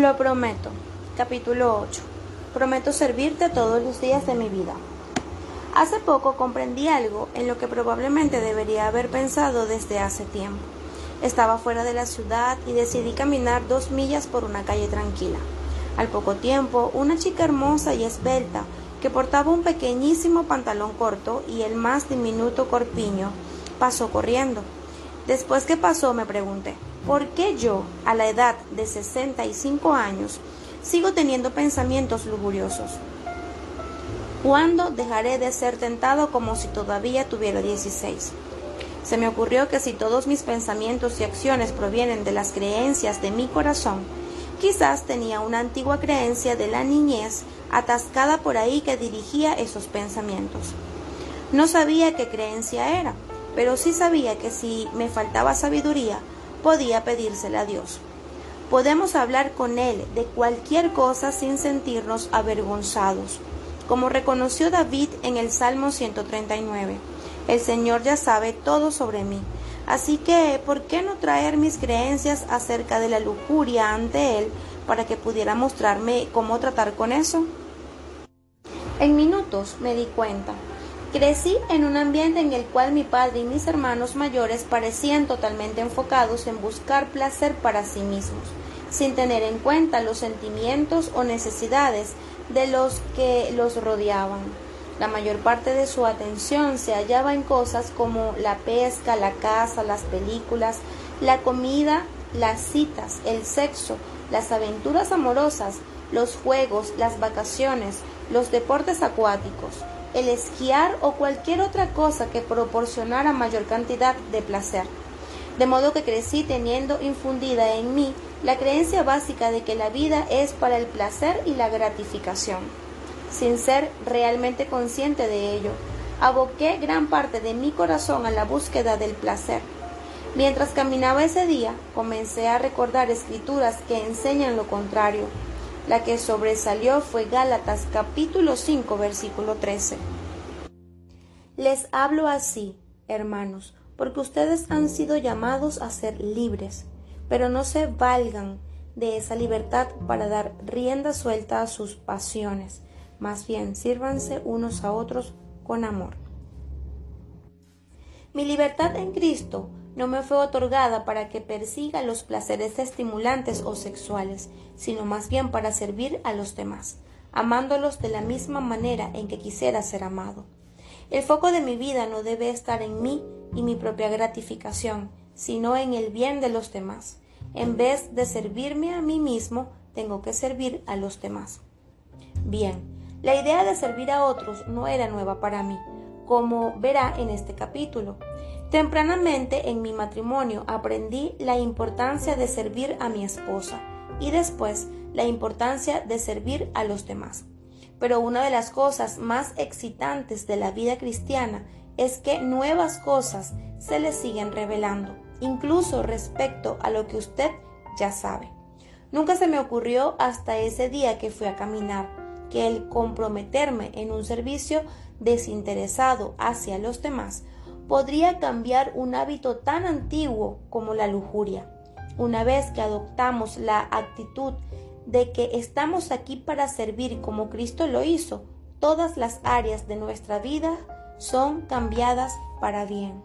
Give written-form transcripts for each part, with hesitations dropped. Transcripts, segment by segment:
Lo prometo. Capítulo 8. Prometo servirte todos los días de mi vida. Hace poco comprendí algo en lo que probablemente debería haber pensado desde hace tiempo. Estaba fuera de la ciudad y decidí caminar 2 millas por una calle tranquila. Al poco tiempo, una chica hermosa y esbelta, que portaba un pequeñísimo pantalón corto y el más diminuto corpiño, pasó corriendo. Después que pasó me pregunté, ¿por qué yo, a la edad de 65 años, sigo teniendo pensamientos lujuriosos? ¿Cuándo dejaré de ser tentado como si todavía tuviera 16? Se me ocurrió que si todos mis pensamientos y acciones provienen de las creencias de mi corazón, quizás tenía una antigua creencia de la niñez atascada por ahí que dirigía esos pensamientos. No sabía qué creencia era, pero sí sabía que si me faltaba sabiduría, podía pedírsela a Dios. Podemos hablar con Él de cualquier cosa sin sentirnos avergonzados. Como reconoció David en el Salmo 139, el Señor ya sabe todo sobre mí, así que ¿por qué no traer mis creencias acerca de la lujuria ante Él para que pudiera mostrarme cómo tratar con eso? En minutos me di cuenta. Crecí en un ambiente en el cual mi padre y mis hermanos mayores parecían totalmente enfocados en buscar placer para sí mismos, sin tener en cuenta los sentimientos o necesidades de los que los rodeaban. La mayor parte de su atención se hallaba en cosas como la pesca, la caza, las películas, la comida, las citas, el sexo, las aventuras amorosas, los juegos, las vacaciones, los deportes acuáticos, el esquiar o cualquier otra cosa que proporcionara mayor cantidad de placer. De modo que crecí teniendo infundida en mí la creencia básica de que la vida es para el placer y la gratificación. Sin ser realmente consciente de ello, aboqué gran parte de mi corazón a la búsqueda del placer. Mientras caminaba ese día, comencé a recordar escrituras que enseñan lo contrario. La que sobresalió fue Gálatas capítulo 5, versículo 13. Les hablo así, hermanos, porque ustedes han sido llamados a ser libres, pero no se valgan de esa libertad para dar rienda suelta a sus pasiones. Más bien, sírvanse unos a otros con amor. Mi libertad en Cristo no me fue otorgada para que persiga los placeres estimulantes o sexuales, sino más bien para servir a los demás, amándolos de la misma manera en que quisiera ser amado. El foco de mi vida no debe estar en mí y mi propia gratificación, sino en el bien de los demás. En vez de servirme a mí mismo, tengo que servir a los demás. Bien, la idea de servir a otros no era nueva para mí, como verá en este capítulo. Tempranamente en mi matrimonio aprendí la importancia de servir a mi esposa y después la importancia de servir a los demás. Pero una de las cosas más excitantes de la vida cristiana es que nuevas cosas se le siguen revelando, incluso respecto a lo que usted ya sabe. Nunca se me ocurrió hasta ese día que fui a caminar que el comprometerme en un servicio desinteresado hacia los demás podría cambiar un hábito tan antiguo como la lujuria. Una vez que adoptamos la actitud de que estamos aquí para servir como Cristo lo hizo, todas las áreas de nuestra vida son cambiadas para bien.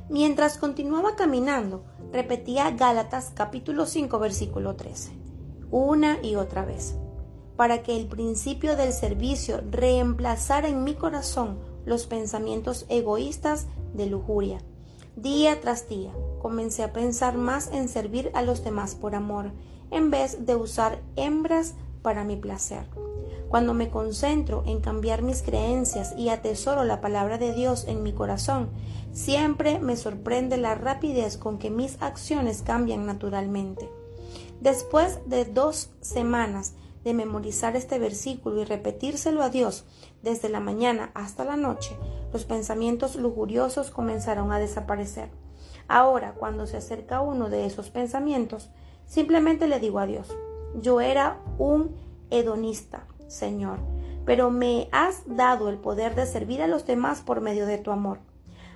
Mientras continuaba caminando, repetía Gálatas capítulo 5 versículo 13, una y otra vez, para que el principio del servicio reemplazara en mi corazón los pensamientos egoístas de lujuria. Día tras día, comencé a pensar más en servir a los demás por amor, en vez de usar hembras para mi placer. Cuando me concentro en cambiar mis creencias y atesoro la palabra de Dios en mi corazón, siempre me sorprende la rapidez con que mis acciones cambian naturalmente. Después de 2 semanas de memorizar este versículo y repetírselo a Dios desde la mañana hasta la noche, los pensamientos lujuriosos comenzaron a desaparecer. Ahora, cuando se acerca uno de esos pensamientos, simplemente le digo a Dios, yo era un hedonista, Señor, pero me has dado el poder de servir a los demás por medio de tu amor.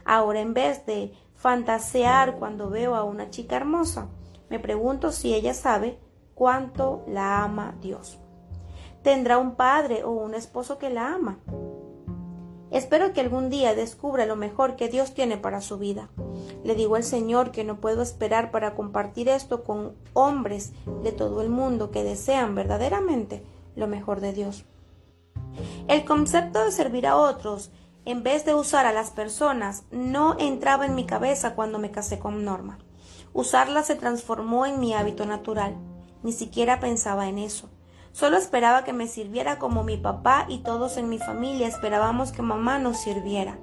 Ahora, en vez de fantasear cuando veo a una chica hermosa, me pregunto si ella sabe cuánto la ama Dios. ¿Tendrá un padre o un esposo que la ama? Espero que algún día descubra lo mejor que Dios tiene para su vida. Le digo al Señor que no puedo esperar para compartir esto con hombres de todo el mundo que desean verdaderamente lo mejor de Dios. El concepto de servir a otros en vez de usar a las personas no entraba en mi cabeza cuando me casé con Norma. Usarla se transformó en mi hábito natural. Ni siquiera pensaba en eso. Solo esperaba que me sirviera como mi papá y todos en mi familia esperábamos que mamá nos sirviera.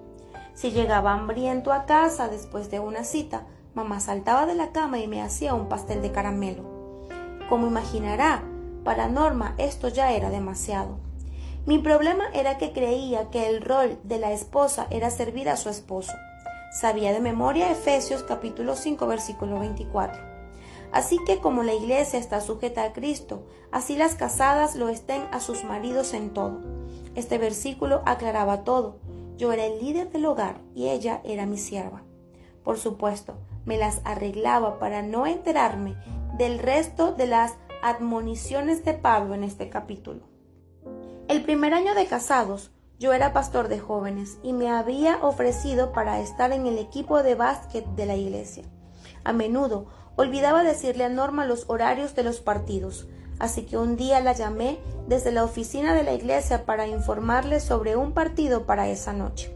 Si llegaba hambriento a casa después de una cita, mamá saltaba de la cama y me hacía un pastel de caramelo. Como imaginará, para Norma esto ya era demasiado. Mi problema era que creía que el rol de la esposa era servir a su esposo. Sabía de memoria Efesios capítulo 5 versículo 24. Así que como la iglesia está sujeta a Cristo, así las casadas lo estén a sus maridos en todo. Este versículo aclaraba todo. Yo era el líder del hogar y ella era mi sierva. Por supuesto, me las arreglaba para no enterarme del resto de las admoniciones de Pablo en este capítulo. El primer año de casados, yo era pastor de jóvenes y me había ofrecido para estar en el equipo de básquet de la iglesia. A menudo olvidaba decirle a Norma los horarios de los partidos, así que un día la llamé desde la oficina de la iglesia para informarle sobre un partido para esa noche.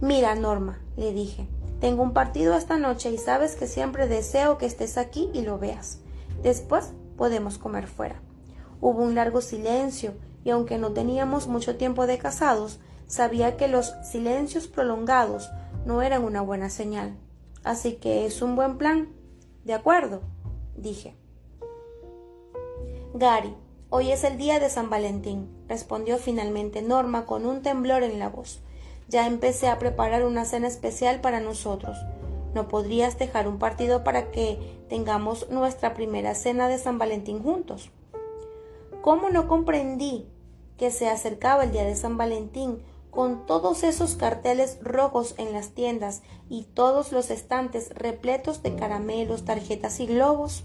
Mira, Norma, le dije, tengo un partido esta noche y sabes que siempre deseo que estés aquí y lo veas. Después podemos comer fuera. Hubo un largo silencio y aunque no teníamos mucho tiempo de casados, sabía que los silencios prolongados no eran una buena señal. Así que es un buen plan. ¿De acuerdo?, dije. Gary, hoy es el día de San Valentín, respondió finalmente Norma con un temblor en la voz. Ya empecé a preparar una cena especial para nosotros. ¿No podrías dejar un partido para que tengamos nuestra primera cena de San Valentín juntos? ¿Cómo no comprendí que se acercaba el día de San Valentín con todos esos carteles rojos en las tiendas y todos los estantes repletos de caramelos, tarjetas y globos?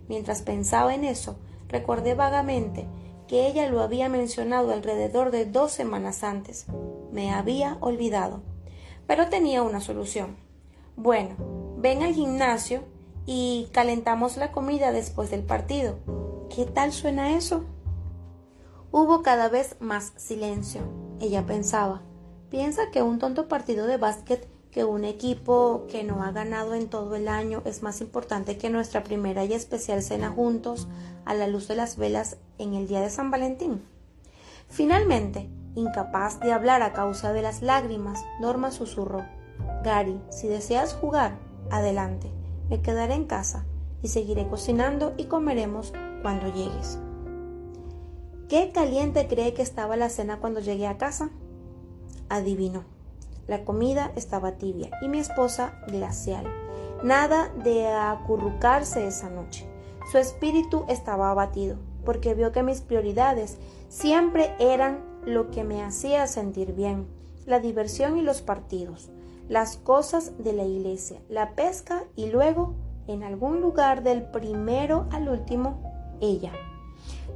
Mientras pensaba en eso, recordé vagamente que ella lo había mencionado alrededor de 2 semanas antes. Me había olvidado, pero tenía una solución. Bueno, ven al gimnasio y calentamos la comida después del partido. ¿Qué tal suena eso? Hubo cada vez más silencio. Ella pensaba, piensa que un tonto partido de básquet, que un equipo que no ha ganado en todo el año es más importante que nuestra primera y especial cena juntos a la luz de las velas en el día de San Valentín. Finalmente, incapaz de hablar a causa de las lágrimas, Norma susurró, Gary, si deseas jugar, adelante, me quedaré en casa y seguiré cocinando y comeremos cuando llegues. ¿Qué caliente cree que estaba la cena cuando llegué a casa? Adivinó. La comida estaba tibia y mi esposa glacial. Nada de acurrucarse esa noche. Su espíritu estaba abatido, porque vio que mis prioridades siempre eran lo que me hacía sentir bien, la diversión y los partidos, las cosas de la iglesia, la pesca y luego, en algún lugar del primero al último, ella.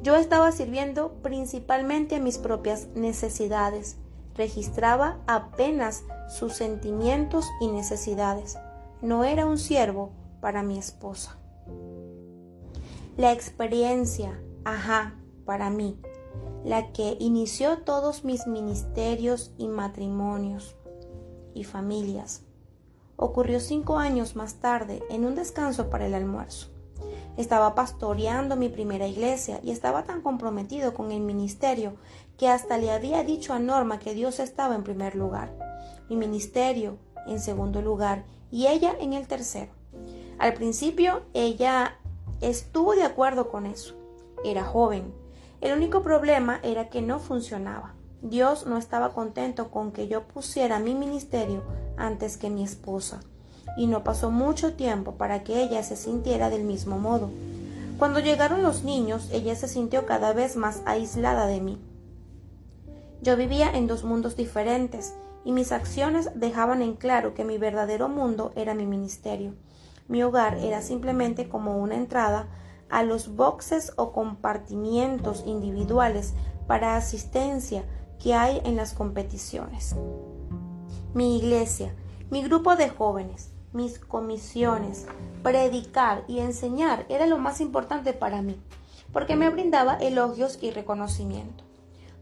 Yo estaba sirviendo principalmente a mis propias necesidades. Registraba apenas sus sentimientos y necesidades. No era un siervo para mi esposa. La experiencia, para mí, la que inició todos mis ministerios y matrimonios y familias, ocurrió 5 años más tarde en un descanso para el almuerzo. Estaba pastoreando mi primera iglesia y estaba tan comprometido con el ministerio que hasta le había dicho a Norma que Dios estaba en primer lugar, mi ministerio en segundo lugar y ella en el tercero. Al principio ella estuvo de acuerdo con eso. Era joven. El único problema era que no funcionaba. Dios no estaba contento con que yo pusiera mi ministerio antes que mi esposa. Y no pasó mucho tiempo para que ella se sintiera del mismo modo. Cuando llegaron los niños, ella se sintió cada vez más aislada de mí. Yo vivía en 2 mundos diferentes y mis acciones dejaban en claro que mi verdadero mundo era mi ministerio. Mi hogar era simplemente como una entrada a los boxes o compartimientos individuales para asistencia que hay en las competiciones. Mi iglesia, mi grupo de jóvenes, mis comisiones, predicar y enseñar era lo más importante para mí, porque me brindaba elogios y reconocimiento.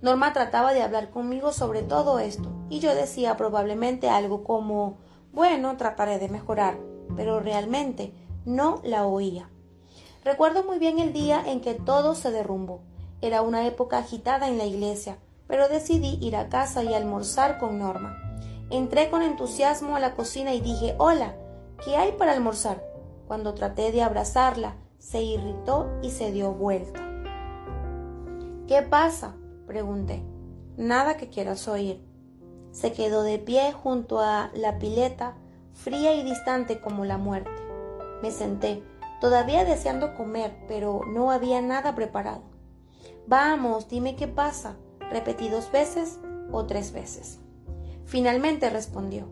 Norma trataba de hablar conmigo sobre todo esto, y yo decía probablemente algo como, bueno, trataré de mejorar, pero realmente no la oía. Recuerdo muy bien el día en que todo se derrumbó. Era una época agitada en la iglesia, pero decidí ir a casa y almorzar con Norma. Entré con entusiasmo a la cocina y dije, hola, ¿qué hay para almorzar? Cuando traté de abrazarla, se irritó y se dio vuelta. ¿Qué pasa?, pregunté. Nada que quieras oír. Se quedó de pie junto a la pileta, fría y distante como la muerte. Me senté, todavía deseando comer, pero no había nada preparado. Vamos, dime qué pasa, repetí 2 veces o 3 veces. Finalmente respondió,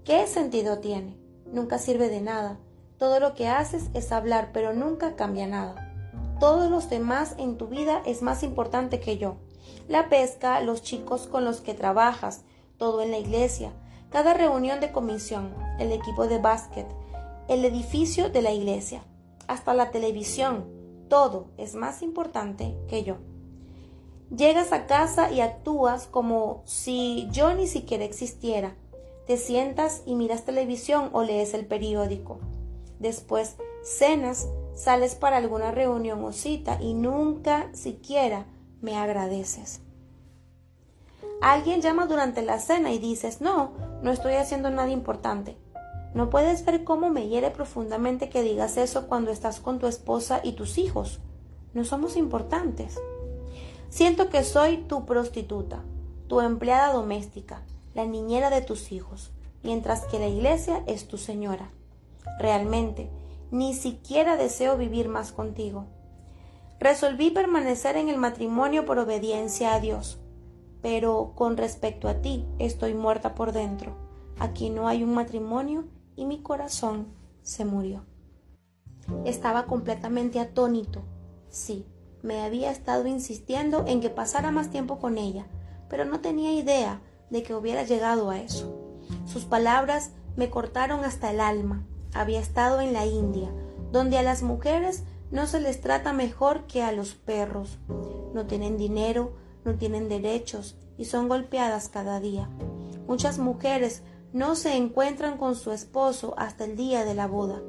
¿qué sentido tiene? Nunca sirve de nada. Todo lo que haces es hablar, pero nunca cambia nada. Todos los demás en tu vida es más importante que yo. La pesca, los chicos con los que trabajas, todo en la iglesia, cada reunión de comisión, el equipo de básquet, el edificio de la iglesia, hasta la televisión, todo es más importante que yo. Llegas a casa y actúas como si yo ni siquiera existiera. Te sientas y miras televisión o lees el periódico. Después cenas, sales para alguna reunión o cita y nunca siquiera me agradeces. Alguien llama durante la cena y dices, no estoy haciendo nada importante. ¿No puedes ver cómo me hiere profundamente que digas eso cuando estás con tu esposa y tus hijos? No somos importantes. Siento que soy tu prostituta, tu empleada doméstica, la niñera de tus hijos, mientras que la iglesia es tu señora. Realmente, ni siquiera deseo vivir más contigo. Resolví permanecer en el matrimonio por obediencia a Dios, pero con respecto a ti estoy muerta por dentro. Aquí no hay un matrimonio y mi corazón se murió. Estaba completamente atónito. Sí, me había estado insistiendo en que pasara más tiempo con ella, pero no tenía idea de que hubiera llegado a eso. Sus palabras me cortaron hasta el alma. Había estado en la India, donde a las mujeres no se les trata mejor que a los perros. No tienen dinero, no tienen derechos y son golpeadas cada día. Muchas mujeres no se encuentran con su esposo hasta el día de la boda.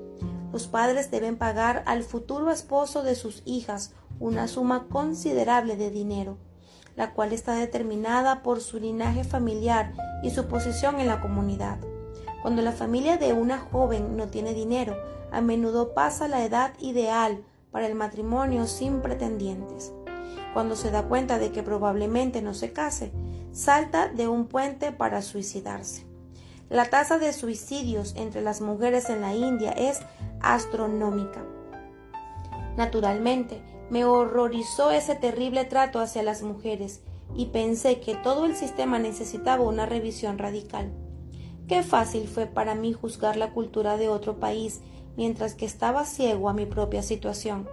Los padres deben pagar al futuro esposo de sus hijas una suma considerable de dinero, la cual está determinada por su linaje familiar y su posición en la comunidad. Cuando la familia de una joven no tiene dinero, a menudo pasa la edad ideal para el matrimonio sin pretendientes. Cuando se da cuenta de que probablemente no se case, salta de un puente para suicidarse. La tasa de suicidios entre las mujeres en la India es astronómica. Naturalmente, me horrorizó ese terrible trato hacia las mujeres y pensé que todo el sistema necesitaba una revisión radical. Qué fácil fue para mí juzgar la cultura de otro país mientras que estaba ciego a mi propia situación.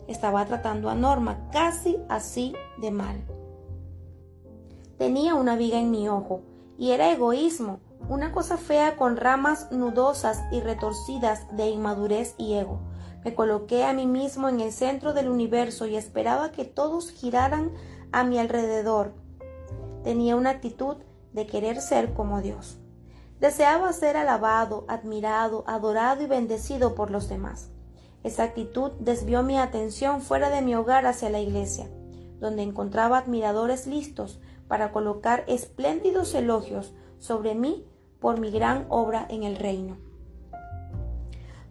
Estaba tratando a Norma casi así de mal. Tenía una viga en mi ojo y era egoísmo, una cosa fea con ramas nudosas y retorcidas de inmadurez y ego. Me coloqué a mí mismo en el centro del universo y esperaba que todos giraran a mi alrededor. Tenía una actitud de querer ser como Dios. Deseaba ser alabado, admirado, adorado y bendecido por los demás. Esa actitud desvió mi atención fuera de mi hogar hacia la iglesia, donde encontraba admiradores listos para colocar espléndidos elogios sobre mí por mi gran obra en el reino.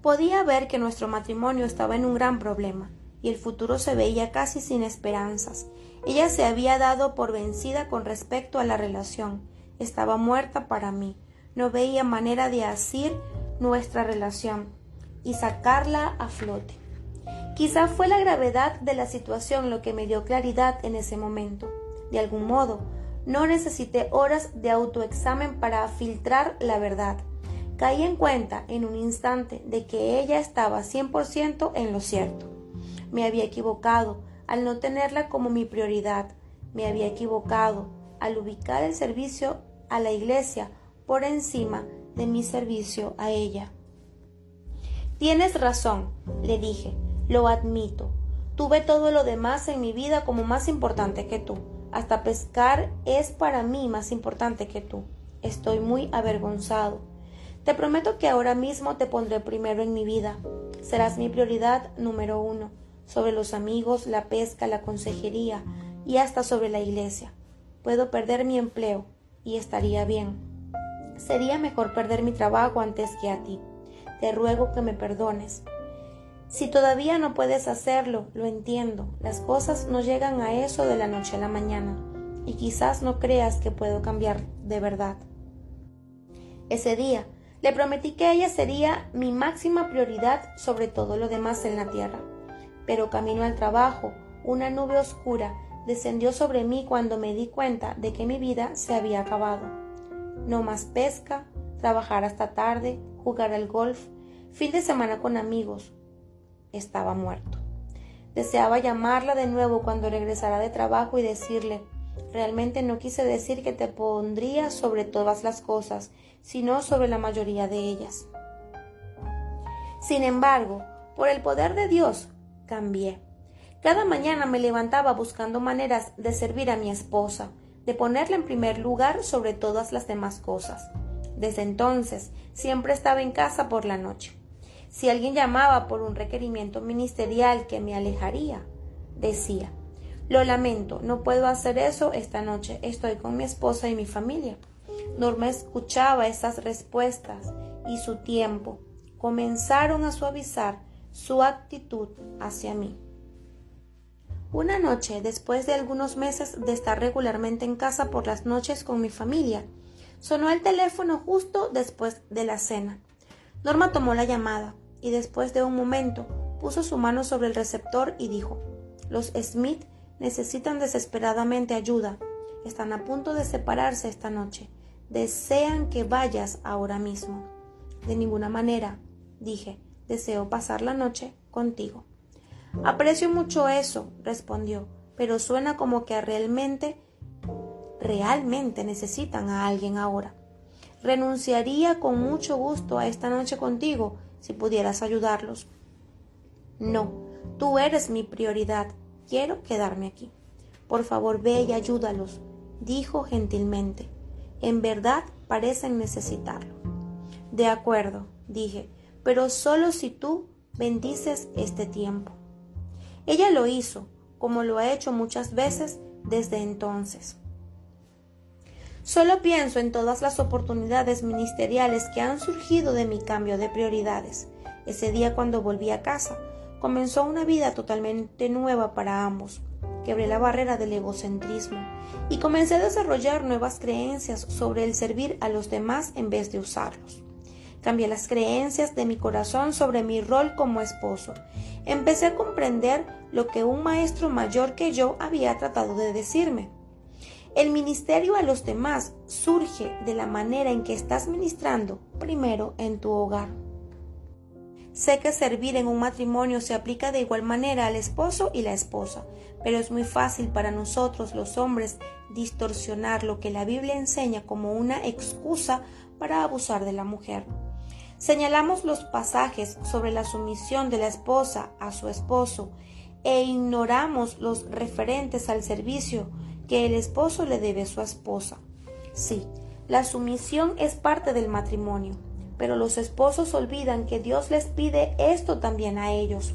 Podía ver que nuestro matrimonio estaba en un gran problema y el futuro se veía casi sin esperanzas. Ella se había dado por vencida con respecto a la relación. Estaba muerta para mí. No veía manera de asir nuestra relación y sacarla a flote. Quizá fue la gravedad de la situación lo que me dio claridad en ese momento. De algún modo, no necesité horas de autoexamen para filtrar la verdad. Caí en cuenta en un instante de que ella estaba 100% en lo cierto. Me había equivocado al no tenerla como mi prioridad. Me había equivocado al ubicar el servicio a la iglesia por encima de mi servicio a ella. Tienes razón, le dije, lo admito. Tuve todo lo demás en mi vida como más importante que tú. Hasta pescar es para mí más importante que tú. Estoy muy avergonzado. Te prometo que ahora mismo te pondré primero en mi vida. Serás mi prioridad número 1, sobre los amigos, la pesca, la consejería y hasta sobre la iglesia. Puedo perder mi empleo y estaría bien. Sería mejor perder mi trabajo antes que a ti. Te ruego que me perdones. Si todavía no puedes hacerlo, lo entiendo. Las cosas no llegan a eso de la noche a la mañana y quizás no creas que puedo cambiar de verdad. Ese día le prometí que ella sería mi máxima prioridad sobre todo lo demás en la tierra. Pero camino al trabajo, una nube oscura descendió sobre mí cuando me di cuenta de que mi vida se había acabado. No más pesca, trabajar hasta tarde, jugar al golf, fin de semana con amigos. Estaba muerto. Deseaba llamarla de nuevo cuando regresara de trabajo y decirle: realmente no quise decir que te pondría sobre todas las cosas, sino sobre la mayoría de ellas. Sin embargo, por el poder de Dios, cambié. Cada mañana me levantaba buscando maneras de servir a mi esposa, de ponerla en primer lugar sobre todas las demás cosas. Desde entonces, siempre estaba en casa por la noche. Si alguien llamaba por un requerimiento ministerial que me alejaría, decía: lo lamento, no puedo hacer eso esta noche, estoy con mi esposa y mi familia. Norma escuchaba esas respuestas y su tiempo comenzaron a suavizar su actitud hacia mí. Una noche, después de algunos meses de estar regularmente en casa por las noches con mi familia, sonó el teléfono justo después de la cena. Norma tomó la llamada y después de un momento puso su mano sobre el receptor y dijo: los Smith necesitan desesperadamente ayuda. Están a punto de separarse esta noche. Desean que vayas ahora mismo. De ninguna manera, dije. Deseo pasar la noche contigo. Aprecio mucho eso, respondió, pero suena como que realmente necesitan a alguien ahora. Renunciaría con mucho gusto a esta noche contigo si pudieras ayudarlos. No, tú eres mi prioridad. Quiero quedarme aquí. Por favor, ve y ayúdalos, dijo gentilmente. En verdad parecen necesitarlo. De acuerdo, dije, pero solo si tú bendices este tiempo. Ella lo hizo, como lo ha hecho muchas veces desde entonces. Solo pienso en todas las oportunidades ministeriales que han surgido de mi cambio de prioridades. Ese día, cuando volví a casa, comenzó una vida totalmente nueva para ambos. Quebré la barrera del egocentrismo y comencé a desarrollar nuevas creencias sobre el servir a los demás en vez de usarlos. Cambié las creencias de mi corazón sobre mi rol como esposo. Empecé a comprender lo que un maestro mayor que yo había tratado de decirme. El ministerio a los demás surge de la manera en que estás ministrando primero en tu hogar. Sé que servir en un matrimonio se aplica de igual manera al esposo y la esposa, pero es muy fácil para nosotros los hombres distorsionar lo que la Biblia enseña como una excusa para abusar de la mujer. Señalamos los pasajes sobre la sumisión de la esposa a su esposo e ignoramos los referentes al servicio que el esposo le debe a su esposa. Sí, la sumisión es parte del matrimonio, pero los esposos olvidan que Dios les pide esto también a ellos.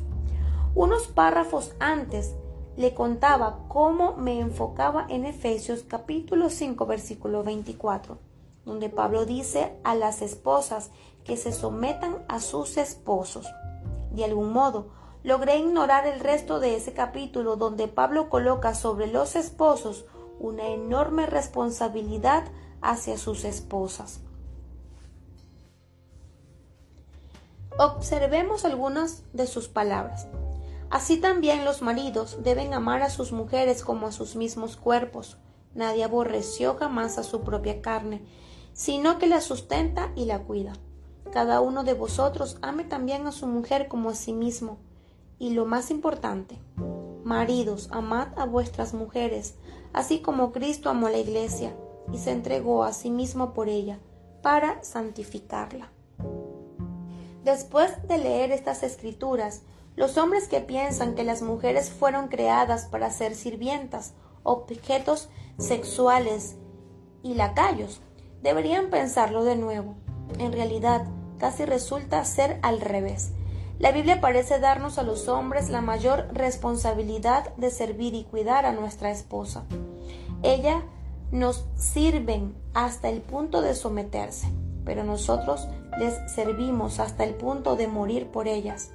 Unos párrafos antes le contaba cómo me enfocaba en Efesios capítulo 5 versículo 24, donde Pablo dice a las esposas que se sometan a sus esposos. De algún modo, logré ignorar el resto de ese capítulo donde Pablo coloca sobre los esposos una enorme responsabilidad hacia sus esposas. Observemos algunas de sus palabras. Así también los maridos deben amar a sus mujeres como a sus mismos cuerpos. Nadie aborreció jamás a su propia carne, sino que la sustenta y la cuida. Cada uno de vosotros ame también a su mujer como a sí mismo, Y lo más importante, maridos, amad a vuestras mujeres, así como Cristo amó a la iglesia y se entregó a sí mismo por ella, para santificarla. Después de leer estas escrituras, los hombres que piensan que las mujeres fueron creadas para ser sirvientas, objetos sexuales y lacayos, deberían pensarlo de nuevo. En realidad, casi resulta ser al revés. La Biblia parece darnos a los hombres la mayor responsabilidad de servir y cuidar a nuestra esposa. Ella nos sirven hasta el punto de someterse, pero nosotros les servimos hasta el punto de morir por ellas.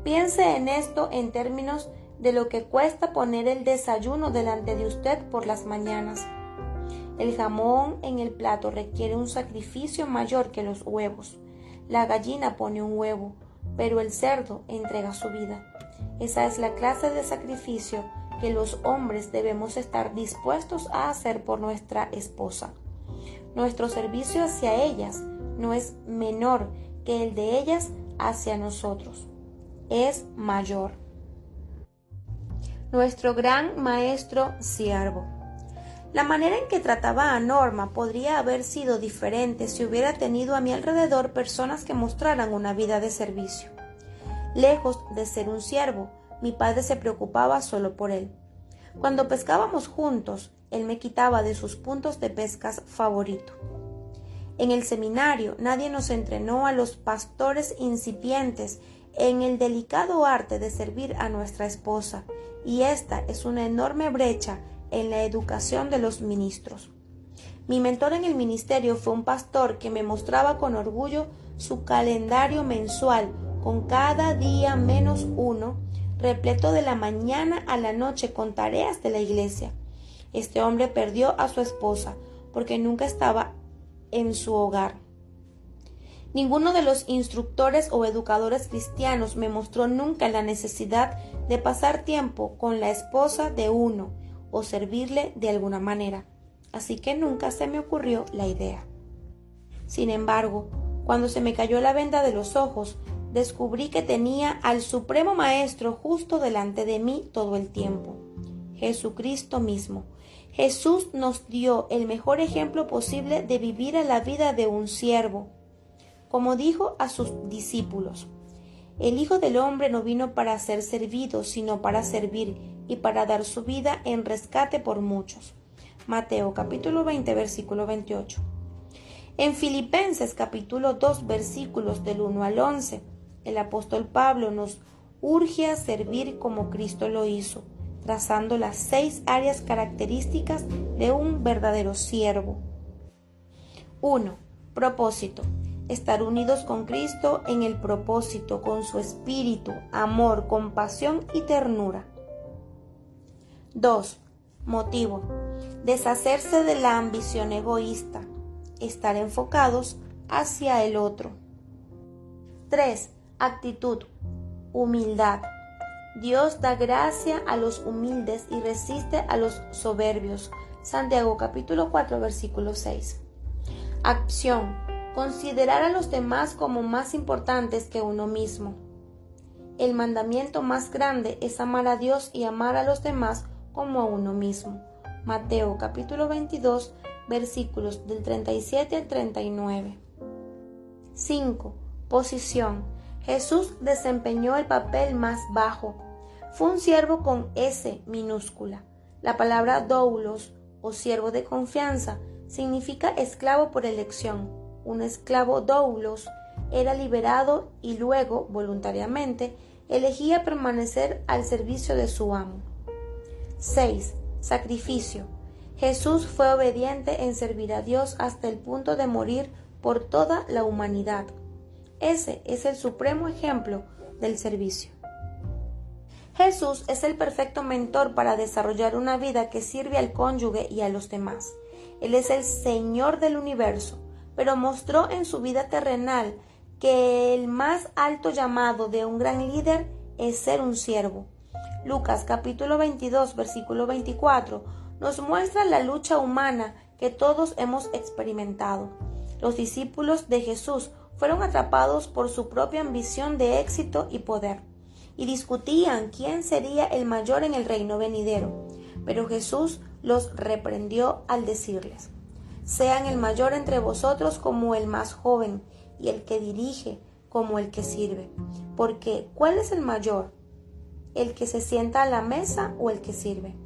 Piense en esto en términos de lo que cuesta poner el desayuno delante de usted por las mañanas. El jamón en el plato requiere un sacrificio mayor que los huevos. La gallina pone un huevo, pero el cerdo entrega su vida. Esa es la clase de sacrificio que los hombres debemos estar dispuestos a hacer por nuestra esposa. Nuestro servicio hacia ellas no es menor que el de ellas hacia nosotros. Es mayor. Nuestro gran maestro siervo. La manera en que trataba a Norma podría haber sido diferente si hubiera tenido a mi alrededor personas que mostraran una vida de servicio. Lejos de ser un siervo, mi padre se preocupaba solo por él. Cuando pescábamos juntos, él me quitaba de sus puntos de pescas favorito. En el seminario nadie nos entrenó a los pastores incipientes en el delicado arte de servir a nuestra esposa, y esta es una enorme brecha en la educación de los ministros. Mi mentor en el ministerio fue un pastor que me mostraba con orgullo su calendario mensual con cada día menos uno, repleto de la mañana a la noche con tareas de la iglesia. Este hombre perdió a su esposa porque nunca estaba en su hogar. Ninguno de los instructores o educadores cristianos me mostró nunca la necesidad de pasar tiempo con la esposa de uno o servirle de alguna manera, así que nunca se me ocurrió la idea. Sin embargo, cuando se me cayó la venda de los ojos, descubrí que tenía al Supremo Maestro justo delante de mí todo el tiempo, Jesucristo mismo. Jesús nos dio el mejor ejemplo posible de vivir a la vida de un siervo. Como dijo a sus discípulos, el Hijo del Hombre no vino para ser servido, sino para servir y para dar su vida en rescate por muchos. Mateo capítulo 20, versículo 28. En Filipenses capítulo 2, versículos del 1 al 11, el apóstol Pablo nos urge a servir como Cristo lo hizo, trazando las 6 áreas características de un verdadero siervo. 1. Propósito. Estar unidos con Cristo en el propósito, con su espíritu, amor, compasión y ternura. 2. Motivo. Deshacerse de la ambición egoísta. Estar enfocados hacia el otro. 3. Actitud. Humildad. Dios da gracia a los humildes y resiste a los soberbios. Santiago capítulo 4, versículo 6. Acción. Considerar a los demás como más importantes que uno mismo. El mandamiento más grande es amar a Dios y amar a los demás como a uno mismo. Mateo capítulo 22, versículos del 37 al 39. 5. Posición. Jesús desempeñó el papel más bajo. Fue un siervo con S minúscula. La palabra doulos o siervo de confianza significa esclavo por elección. Un esclavo doulos era liberado y luego, voluntariamente, elegía permanecer al servicio de su amo. 6. Sacrificio. Jesús fue obediente en servir a Dios hasta el punto de morir por toda la humanidad. Ese es el supremo ejemplo del servicio. Jesús es el perfecto mentor para desarrollar una vida que sirve al cónyuge y a los demás. Él es el Señor del universo, pero mostró en su vida terrenal que el más alto llamado de un gran líder es ser un siervo. Lucas capítulo 22, versículo 24, nos muestra la lucha humana que todos hemos experimentado. Los discípulos de Jesús fueron atrapados por su propia ambición de éxito y poder. y discutían quién sería el mayor en el reino venidero. Pero Jesús los reprendió al decirles: sean el mayor entre vosotros como el más joven, y el que dirige como el que sirve. Porque, ¿cuál es el mayor? ¿El que se sienta a la mesa o el que sirve?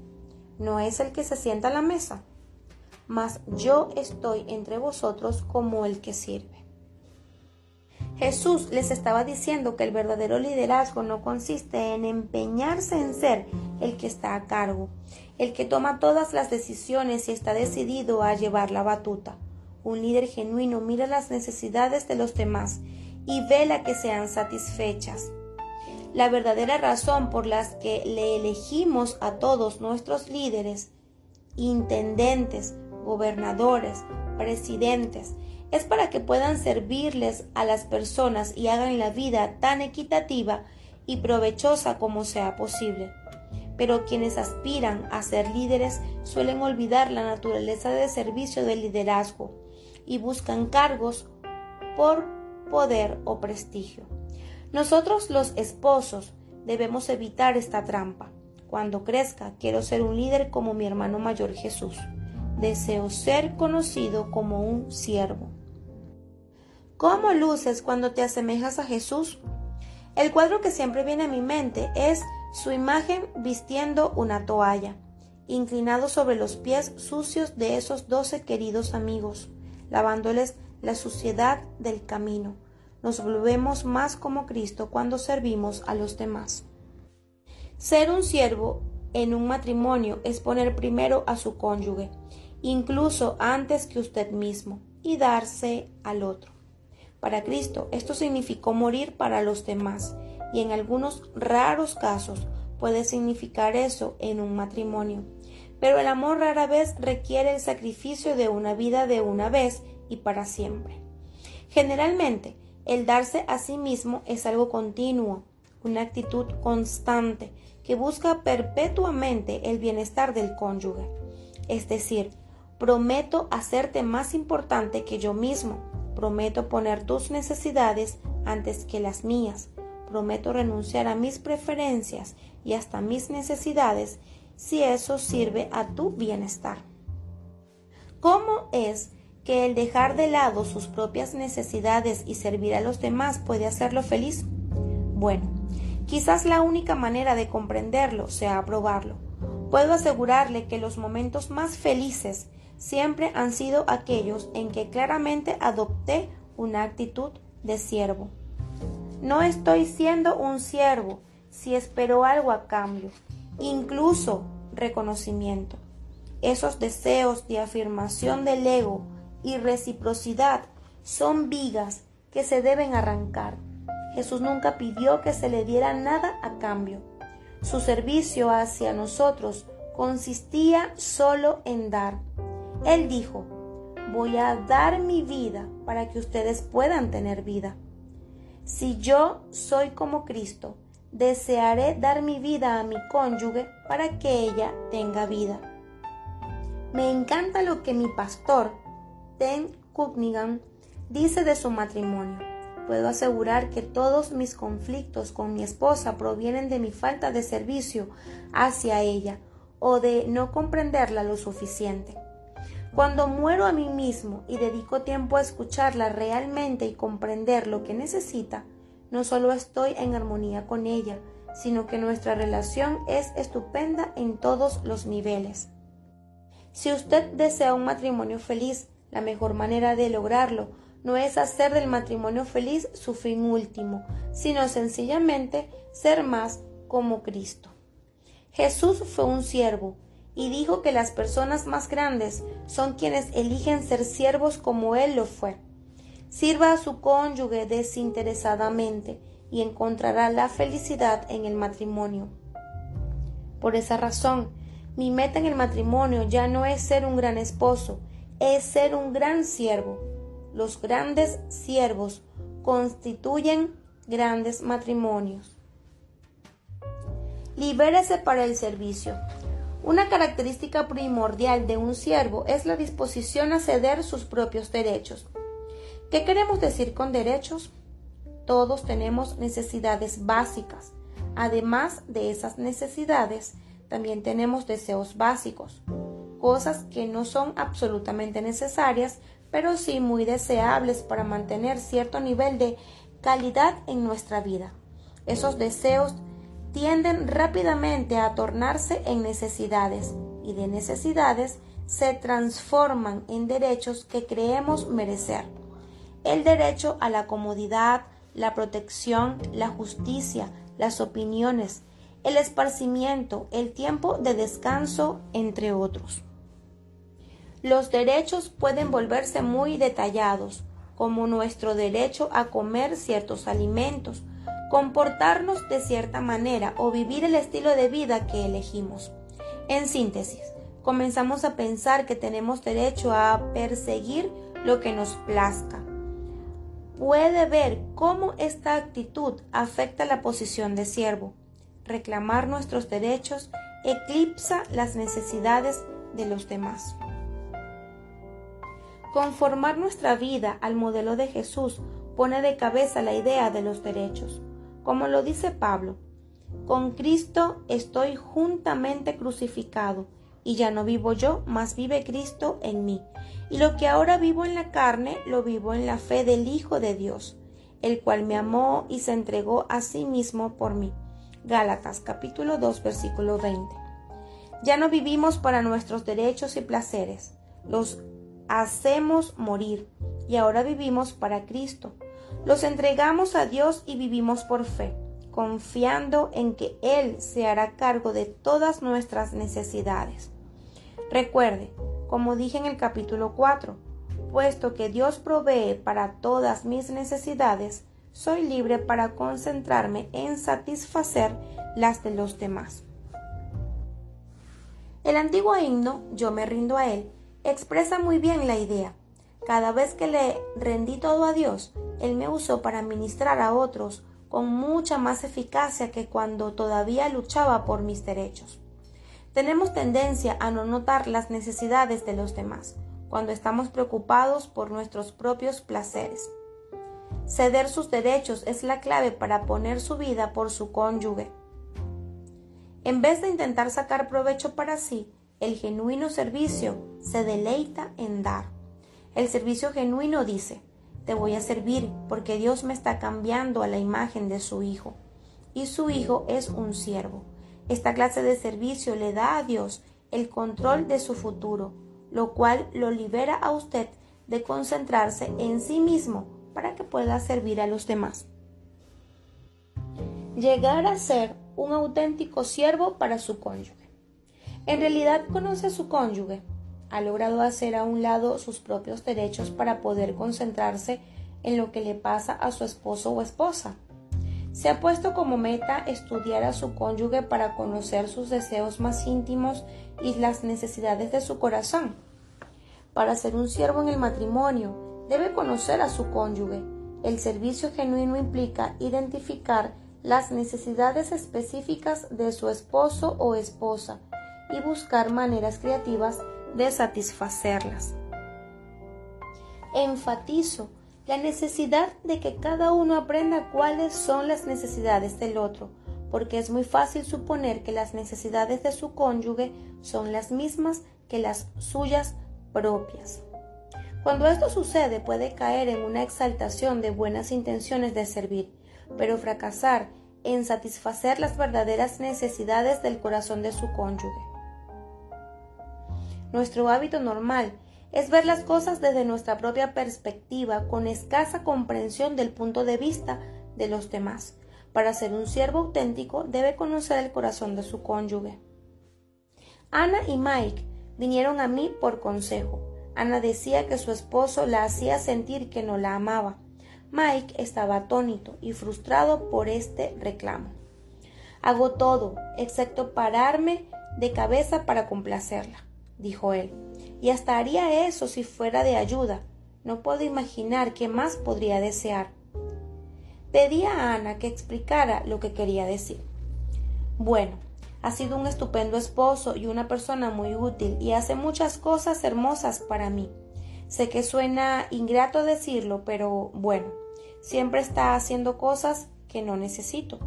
No es el que se sienta a la mesa, mas yo estoy entre vosotros como el que sirve. Jesús les estaba diciendo que el verdadero liderazgo no consiste en empeñarse en ser el que está a cargo, el que toma todas las decisiones y está decidido a llevar la batuta. Un líder genuino mira las necesidades de los demás y vela que sean satisfechas. La verdadera razón por la que le elegimos a todos nuestros líderes, intendentes, gobernadores, presidentes, es para que puedan servirles a las personas y hagan la vida tan equitativa y provechosa como sea posible. Pero quienes aspiran a ser líderes suelen olvidar la naturaleza de servicio del liderazgo y buscan cargos por poder o prestigio. Nosotros, los esposos, debemos evitar esta trampa. Cuando crezca, quiero ser un líder como mi hermano mayor Jesús. Deseo ser conocido como un siervo. ¿Cómo luces cuando te asemejas a Jesús? El cuadro que siempre viene a mi mente es su imagen vistiendo una toalla, inclinado sobre los pies sucios de esos 12 queridos amigos, lavándoles la suciedad del camino. Nos volvemos más como Cristo cuando servimos a los demás. Ser un siervo en un matrimonio es poner primero a su cónyuge, incluso antes que usted mismo, y darse al otro. Para Cristo, esto significó morir para los demás, y en algunos raros casos puede significar eso en un matrimonio. Pero el amor rara vez requiere el sacrificio de una vida de una vez y para siempre. Generalmente, el darse a sí mismo es algo continuo, una actitud constante que busca perpetuamente el bienestar del cónyuge. Es decir, prometo hacerte más importante que yo mismo, prometo poner tus necesidades antes que las mías, prometo renunciar a mis preferencias y hasta mis necesidades si eso sirve a tu bienestar. ¿Cómo es que el dejar de lado sus propias necesidades y servir a los demás puede hacerlo feliz? Bueno, quizás la única manera de comprenderlo sea probarlo. Puedo asegurarle que los momentos más felices siempre han sido aquellos en que claramente adopté una actitud de siervo. No estoy siendo un siervo si espero algo a cambio, incluso reconocimiento. Esos deseos de afirmación del ego y reciprocidad son vigas que se deben arrancar. Jesús nunca pidió que se le diera nada a cambio. Su servicio hacia nosotros consistía solo en dar. Él dijo: voy a dar mi vida para que ustedes puedan tener vida. Si yo soy como Cristo, desearé dar mi vida a mi cónyuge para que ella tenga vida. Me encanta lo que mi pastor, Ten Cunningham, dice de su matrimonio. Puedo asegurar que todos mis conflictos con mi esposa provienen de mi falta de servicio hacia ella o de no comprenderla lo suficiente. Cuando muero a mí mismo y dedico tiempo a escucharla realmente y comprender lo que necesita, no solo estoy en armonía con ella, sino que nuestra relación es estupenda en todos los niveles. Si usted desea un matrimonio feliz, la mejor manera de lograrlo no es hacer del matrimonio feliz su fin último, sino sencillamente ser más como Cristo. Jesús fue un siervo y dijo que las personas más grandes son quienes eligen ser siervos como Él lo fue. Sirva a su cónyuge desinteresadamente y encontrará la felicidad en el matrimonio. Por esa razón, mi meta en el matrimonio ya no es ser un gran esposo, es ser un gran siervo. Los grandes siervos constituyen grandes matrimonios. Libérese para el servicio. Una característica primordial de un siervo es la disposición a ceder sus propios derechos. ¿Qué queremos decir con derechos? Todos tenemos necesidades básicas. Además de esas necesidades, también tenemos deseos básicos, cosas que no son absolutamente necesarias, pero sí muy deseables para mantener cierto nivel de calidad en nuestra vida. Esos deseos tienden rápidamente a tornarse en necesidades y de necesidades se transforman en derechos que creemos merecer. El derecho a la comodidad, la protección, la justicia, las opiniones, el esparcimiento, el tiempo de descanso, entre otros. Los derechos pueden volverse muy detallados, como nuestro derecho a comer ciertos alimentos, comportarnos de cierta manera o vivir el estilo de vida que elegimos. En síntesis, comenzamos a pensar que tenemos derecho a perseguir lo que nos plazca. Puede ver cómo esta actitud afecta la posición de siervo. Reclamar nuestros derechos eclipsa las necesidades de los demás. Conformar nuestra vida al modelo de Jesús pone de cabeza la idea de los derechos. Como lo dice Pablo, con Cristo estoy juntamente crucificado, y ya no vivo yo, mas vive Cristo en mí. Y lo que ahora vivo en la carne, lo vivo en la fe del Hijo de Dios, el cual me amó y se entregó a sí mismo por mí. Gálatas capítulo 2, versículo 20. Ya no vivimos para nuestros derechos y placeres, los hacemos morir, y ahora vivimos para Cristo. Los entregamos a Dios y vivimos por fe, confiando en que Él se hará cargo de todas nuestras necesidades. Recuerde, como dije en el capítulo 4, puesto que Dios provee para todas mis necesidades, soy libre para concentrarme en satisfacer las de los demás. El antiguo himno, Yo me rindo a Él, expresa muy bien la idea. Cada vez que le rendí todo a Dios, Él me usó para ministrar a otros con mucha más eficacia que cuando todavía luchaba por mis derechos. Tenemos tendencia a no notar las necesidades de los demás cuando estamos preocupados por nuestros propios placeres. Ceder sus derechos es la clave para poner su vida por su cónyuge. En vez de intentar sacar provecho para sí, el genuino servicio se deleita en dar. El servicio genuino dice: te voy a servir porque Dios me está cambiando a la imagen de su Hijo, y su Hijo es un siervo. Esta clase de servicio le da a Dios el control de su futuro, lo cual lo libera a usted de concentrarse en sí mismo para que pueda servir a los demás. Llegar a ser un auténtico siervo para su cónyuge. En realidad conoce a su cónyuge. Ha logrado hacer a un lado sus propios derechos para poder concentrarse en lo que le pasa a su esposo o esposa. Se ha puesto como meta estudiar a su cónyuge para conocer sus deseos más íntimos y las necesidades de su corazón. Para ser un siervo en el matrimonio, debe conocer a su cónyuge. El servicio genuino implica identificar las necesidades específicas de su esposo o esposa y buscar maneras creativas de satisfacerlas. Enfatizo la necesidad de que cada uno aprenda cuáles son las necesidades del otro, porque es muy fácil suponer que las necesidades de su cónyuge son las mismas que las suyas propias. Cuando esto sucede, puede caer en una exaltación de buenas intenciones de servir, pero fracasar en satisfacer las verdaderas necesidades del corazón de su cónyuge. Nuestro hábito normal es ver las cosas desde nuestra propia perspectiva, con escasa comprensión del punto de vista de los demás. Para ser un siervo auténtico, debe conocer el corazón de su cónyuge. Ana y Mike vinieron a mí por consejo. Ana decía que su esposo la hacía sentir que no la amaba. Mike estaba atónito y frustrado por este reclamo. Hago todo, excepto pararme de cabeza para complacerla, dijo él, y hasta haría eso si fuera de ayuda. No puedo imaginar qué más podría desear. Pedí a Ana que explicara lo que quería decir. Bueno, ha sido un estupendo esposo y una persona muy útil y hace muchas cosas hermosas para mí. Sé que suena ingrato decirlo, pero bueno, siempre está haciendo cosas que no necesito.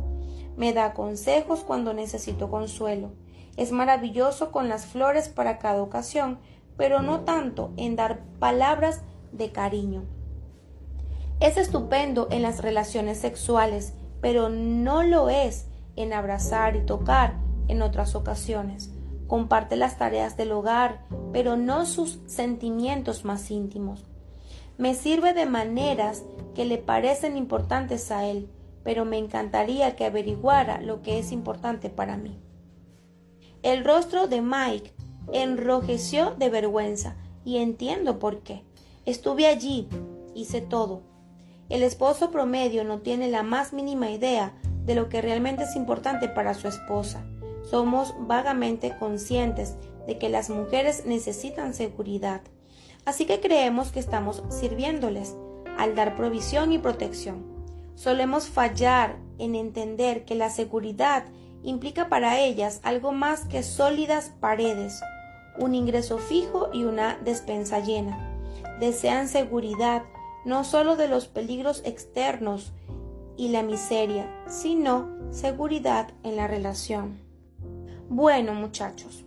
Me da consejos cuando necesito consuelo. Es maravilloso con las flores para cada ocasión, pero no tanto en dar palabras de cariño. Es estupendo en las relaciones sexuales, pero no lo es en abrazar y tocar en otras ocasiones. Comparte las tareas del hogar, pero no sus sentimientos más íntimos. Me sirve de maneras que le parecen importantes a él, pero me encantaría que averiguara lo que es importante para mí. El rostro de Mike enrojeció de vergüenza, y entiendo por qué. Estuve allí, hice todo. El esposo promedio no tiene la más mínima idea de lo que realmente es importante para su esposa. Somos vagamente conscientes de que las mujeres necesitan seguridad, así que creemos que estamos sirviéndoles al dar provisión y protección. Solemos fallar en entender que la seguridad implica para ellas algo más que sólidas paredes, un ingreso fijo y una despensa llena. Desean seguridad no solo de los peligros externos y la miseria, sino seguridad en la relación. Bueno, muchachos,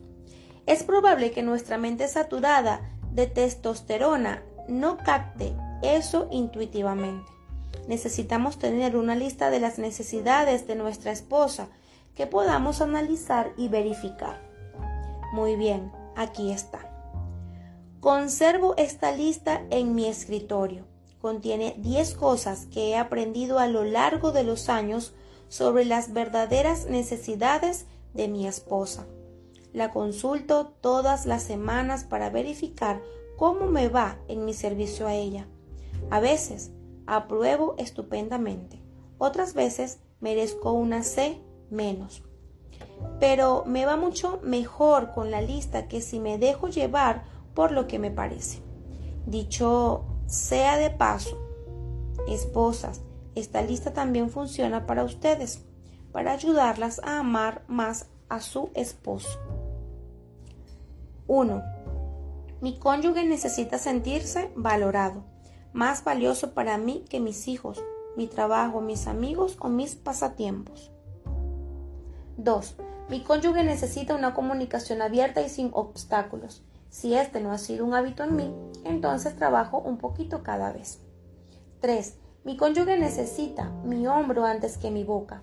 es probable que nuestra mente saturada de testosterona no capte eso intuitivamente. Necesitamos tener una lista de las necesidades de nuestra esposa que podamos analizar y verificar. Muy bien, aquí está. Conservo esta lista en mi escritorio. Contiene 10 cosas que he aprendido a lo largo de los años sobre las verdaderas necesidades de mi esposa. La consulto todas las semanas para verificar cómo me va en mi servicio a ella. A veces apruebo estupendamente, otras veces merezco una C menos. Pero me va mucho mejor con la lista que si me dejo llevar por lo que me parece. Dicho sea de paso, esposas, esta lista también funciona para ustedes, para ayudarlas a amar más a su esposo. 1. Mi cónyuge necesita sentirse valorado, más valioso para mí que mis hijos, mi trabajo, mis amigos o mis pasatiempos. 2. Mi cónyuge necesita una comunicación abierta y sin obstáculos. Si este no ha sido un hábito en mí, entonces trabajo un poquito cada vez. 3. Mi cónyuge necesita mi hombro antes que mi boca.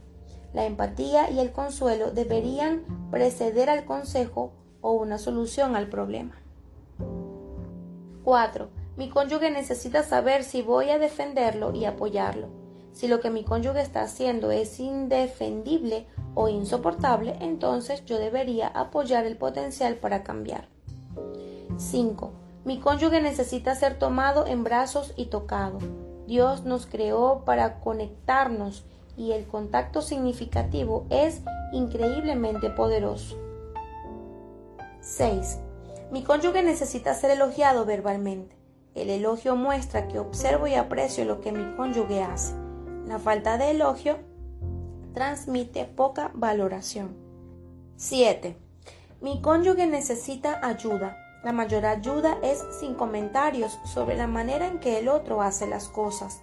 La empatía y el consuelo deberían preceder al consejo o una solución al problema. 4. Mi cónyuge necesita saber si voy a defenderlo y apoyarlo. Si lo que mi cónyuge está haciendo es indefendible o insoportable, entonces yo debería apoyar el potencial para cambiar. 5. Mi cónyuge necesita ser tomado en brazos y tocado. Dios nos creó para conectarnos y el contacto significativo es increíblemente poderoso. 6. Mi cónyuge necesita ser elogiado verbalmente. El elogio muestra que observo y aprecio lo que mi cónyuge hace. La falta de elogio transmite poca valoración. 7. Mi cónyuge necesita ayuda. La mayor ayuda es sin comentarios sobre la manera en que el otro hace las cosas.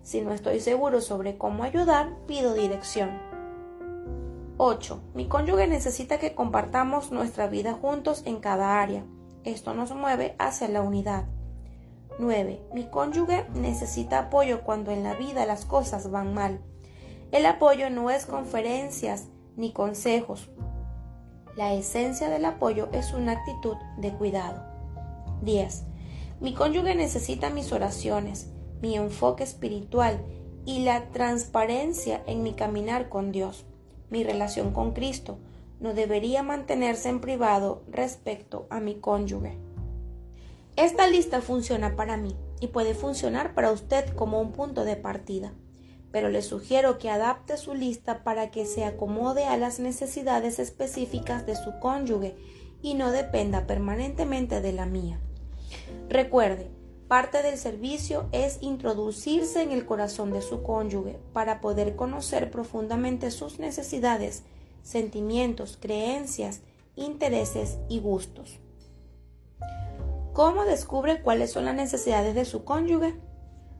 Si no estoy seguro sobre cómo ayudar, pido dirección. 8. Mi cónyuge necesita que compartamos nuestra vida juntos en cada área. Esto nos mueve hacia la unidad. 9. Mi cónyuge necesita apoyo cuando en la vida las cosas van mal. El apoyo no es conferencias ni consejos. La esencia del apoyo es una actitud de cuidado. 10. Mi cónyuge necesita mis oraciones, mi enfoque espiritual y la transparencia en mi caminar con Dios. Mi relación con Cristo no debería mantenerse en privado respecto a mi cónyuge. Esta lista funciona para mí y puede funcionar para usted como un punto de partida, pero le sugiero que adapte su lista para que se acomode a las necesidades específicas de su cónyuge y no dependa permanentemente de la mía. Recuerde, parte del servicio es introducirse en el corazón de su cónyuge para poder conocer profundamente sus necesidades, sentimientos, creencias, intereses y gustos. ¿Cómo descubre cuáles son las necesidades de su cónyuge?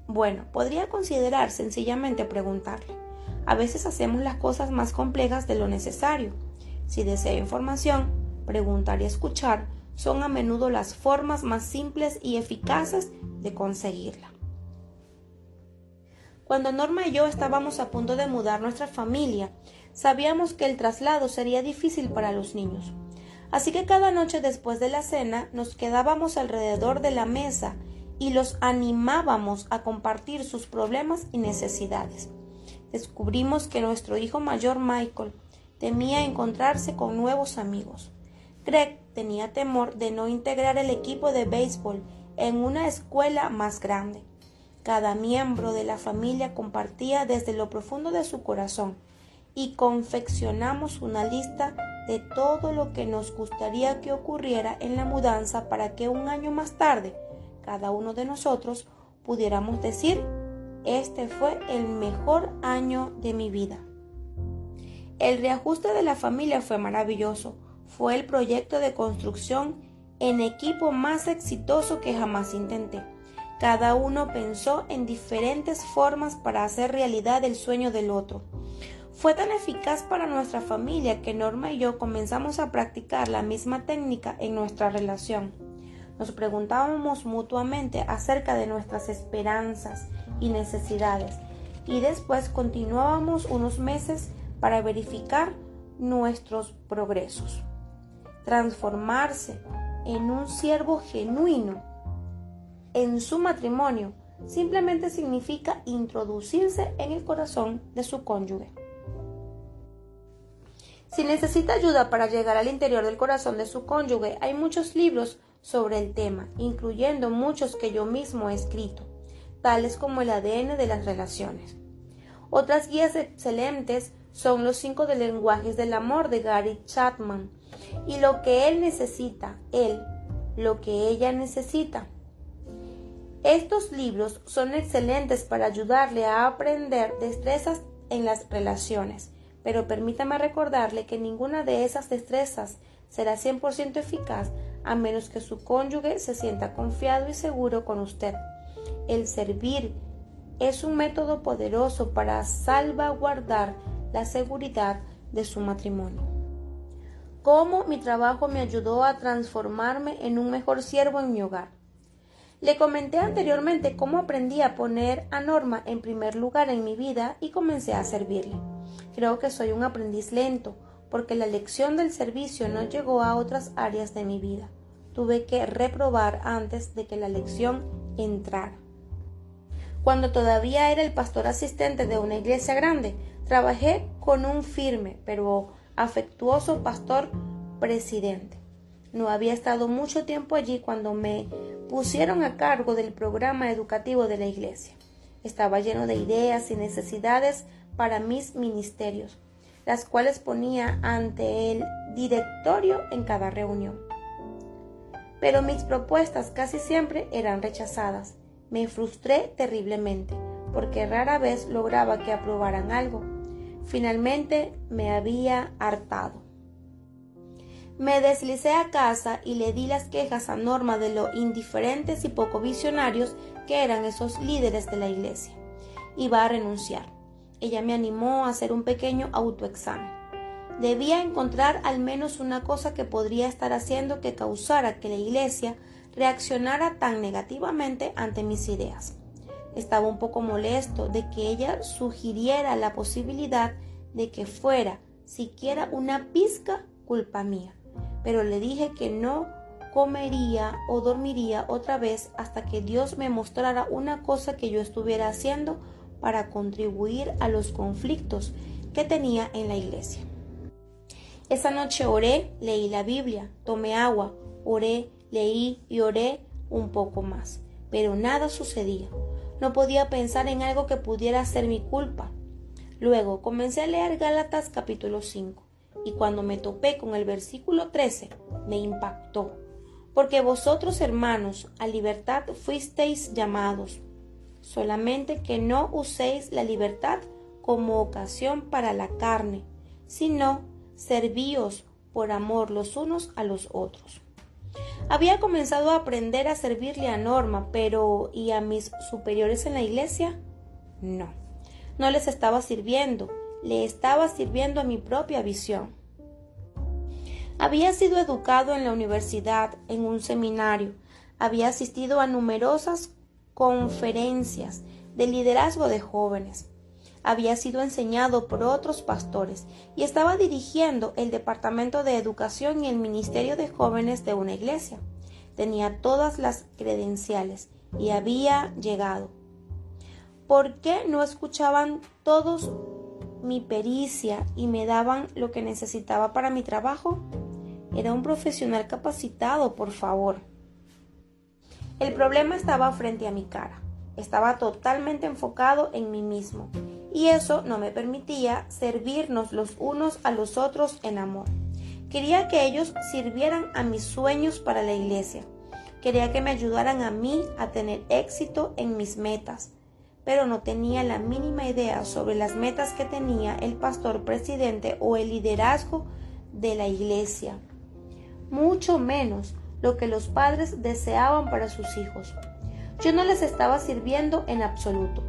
Bueno, podría considerar sencillamente preguntarle: A veces hacemos las cosas más complejas de lo necesario. Si desea información, preguntar y escuchar son a menudo las formas más simples y eficaces de conseguirla. Cuando Norma y yo estábamos a punto de mudar nuestra familia, sabíamos que el traslado sería difícil para los niños. Así que cada noche después de la cena nos quedábamos alrededor de la mesa y los animábamos a compartir sus problemas y necesidades. Descubrimos que nuestro hijo mayor Michael temía encontrarse con nuevos amigos. Greg tenía temor de no integrar el equipo de béisbol en una escuela más grande. Cada miembro de la familia compartía desde lo profundo de su corazón y confeccionamos una lista de todo lo que nos gustaría que ocurriera en la mudanza para que un año más tarde cada uno de nosotros pudiéramos decir: este fue el mejor año de mi vida. El reajuste de la familia fue maravilloso. Fue el proyecto de construcción en equipo más exitoso que jamás intenté. Cada uno pensó en diferentes formas para hacer realidad el sueño del otro. Fue tan eficaz para nuestra familia que Norma y yo comenzamos a practicar la misma técnica en nuestra relación. Nos preguntábamos mutuamente acerca de nuestras esperanzas y necesidades, y después continuábamos unos meses para verificar nuestros progresos. Transformarse en un siervo genuino en su matrimonio simplemente significa introducirse en el corazón de su cónyuge. Si necesita ayuda para llegar al interior del corazón de su cónyuge, hay muchos libros sobre el tema, incluyendo muchos que yo mismo he escrito, tales como El ADN de las relaciones. Otras guías excelentes son Los 5 lenguajes del amor de Gary Chapman y Lo que él necesita, lo que ella necesita. Estos libros son excelentes para ayudarle a aprender destrezas en las relaciones, pero permítame recordarle que ninguna de esas destrezas será 100% eficaz a menos que su cónyuge se sienta confiado y seguro con usted. El servir es un método poderoso para salvaguardar la seguridad de su matrimonio. ¿Cómo mi trabajo me ayudó a transformarme en un mejor siervo en mi hogar? Le comenté anteriormente cómo aprendí a poner a Norma en primer lugar en mi vida y comencé a servirle. Creo que soy un aprendiz lento, porque la lección del servicio no llegó a otras áreas de mi vida. Tuve que reprobar antes de que la lección entrara. Cuando todavía era el pastor asistente de una iglesia grande, trabajé con un firme pero afectuoso pastor presidente. No había estado mucho tiempo allí cuando me pusieron a cargo del programa educativo de la iglesia. Estaba lleno de ideas y necesidades para mis ministerios, las cuales ponía ante el directorio en cada reunión. Pero mis propuestas casi siempre eran rechazadas. Me frustré terriblemente, porque rara vez lograba que aprobaran algo. Finalmente me había hartado. Me deslicé a casa y le di las quejas a Norma de lo indiferentes y poco visionarios que eran esos líderes de la iglesia. Iba a renunciar. Ella me animó a hacer un pequeño autoexamen. Debía encontrar al menos una cosa que podría estar haciendo que causara que la iglesia reaccionara tan negativamente ante mis ideas. Estaba un poco molesto de que ella sugiriera la posibilidad de que fuera siquiera una pizca culpa mía, pero le dije que no comería o dormiría otra vez hasta que Dios me mostrara una cosa que yo estuviera haciendo para contribuir a los conflictos que tenía en la iglesia. Esa noche oré, leí la Biblia, tomé agua, oré, leí y oré un poco más, pero nada sucedía. No podía pensar en algo que pudiera ser mi culpa. Luego comencé a leer Gálatas capítulo 5, y cuando me topé con el versículo 13, me impactó. Porque vosotros, hermanos, a libertad fuisteis llamados, solamente que no uséis la libertad como ocasión para la carne, sino servíos por amor los unos a los otros. Había comenzado a aprender a servirle a Norma, pero ¿y a mis superiores en la iglesia? No No les estaba sirviendo, le estaba sirviendo a mi propia visión. Había sido educado en la universidad, en un seminario, había asistido a numerosas conferencias de liderazgo de jóvenes, había sido enseñado por otros pastores y estaba dirigiendo el departamento de educación y el ministerio de jóvenes de una iglesia. Tenía todas las credenciales y había llegado. ¿Por qué no escuchaban todos mi pericia y me daban lo que necesitaba para mi trabajo? Era un profesional capacitado, por favor. El problema estaba frente a mi cara. Estaba totalmente enfocado en mí mismo, y eso no me permitía servirnos los unos a los otros en amor. Quería que ellos sirvieran a mis sueños para la iglesia. Quería que me ayudaran a mí a tener éxito en mis metas, pero no tenía la mínima idea sobre las metas que tenía el pastor presidente o el liderazgo de la iglesia, mucho menos lo que los padres deseaban para sus hijos. Yo no les estaba sirviendo en absoluto.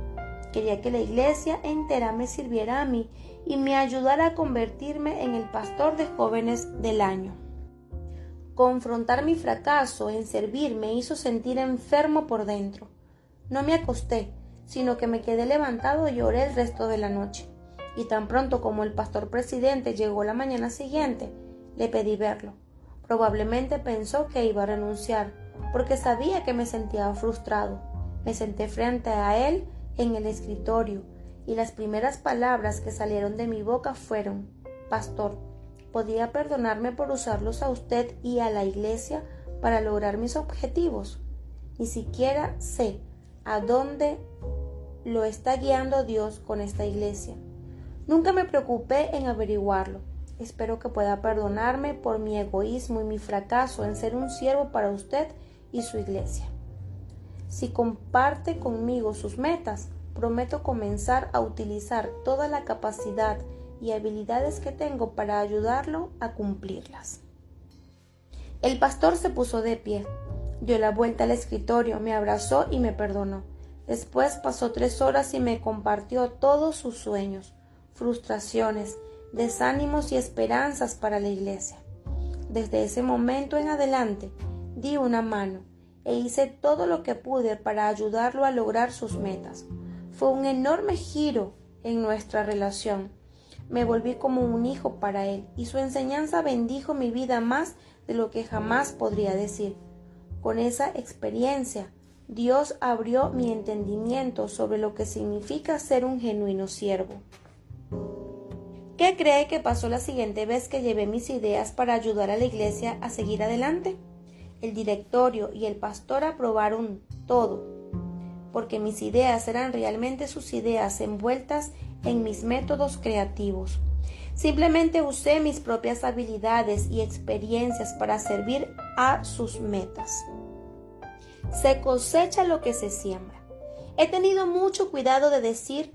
Quería que la iglesia entera me sirviera a mí y me ayudara a convertirme en el pastor de jóvenes del año. Confrontar mi fracaso en servir me hizo sentir enfermo por dentro. No me acosté, sino que me quedé levantado y lloré el resto de la noche. Y tan pronto como el pastor presidente llegó la mañana siguiente, le pedí verlo. Probablemente pensó que iba a renunciar, porque sabía que me sentía frustrado. Me senté frente a él en el escritorio, y las primeras palabras que salieron de mi boca fueron: Pastor, ¿podría perdonarme por usarlos a usted y a la iglesia para lograr mis objetivos? Ni siquiera sé a dónde lo está guiando Dios con esta iglesia. Nunca me preocupé en averiguarlo. Espero que pueda perdonarme por mi egoísmo y mi fracaso en ser un siervo para usted y su iglesia. Si comparte conmigo sus metas, prometo comenzar a utilizar toda la capacidad y habilidades que tengo para ayudarlo a cumplirlas. El pastor se puso de pie, dio la vuelta al escritorio, me abrazó y me perdonó. Después pasó 3 horas y me compartió todos sus sueños, frustraciones, desánimos y esperanzas para la iglesia. Desde ese momento en adelante, di una mano e hice todo lo que pude para ayudarlo a lograr sus metas. Fue un enorme giro en nuestra relación. Me volví como un hijo para él y su enseñanza bendijo mi vida más de lo que jamás podría decir. Con esa experiencia, Dios abrió mi entendimiento sobre lo que significa ser un genuino siervo. ¿Qué cree que pasó la siguiente vez que llevé mis ideas para ayudar a la iglesia a seguir adelante? El directorio y el pastor aprobaron todo, porque mis ideas eran realmente sus ideas envueltas en mis métodos creativos. Simplemente usé mis propias habilidades y experiencias para servir a sus metas. Se cosecha lo que se siembra. He tenido mucho cuidado de decir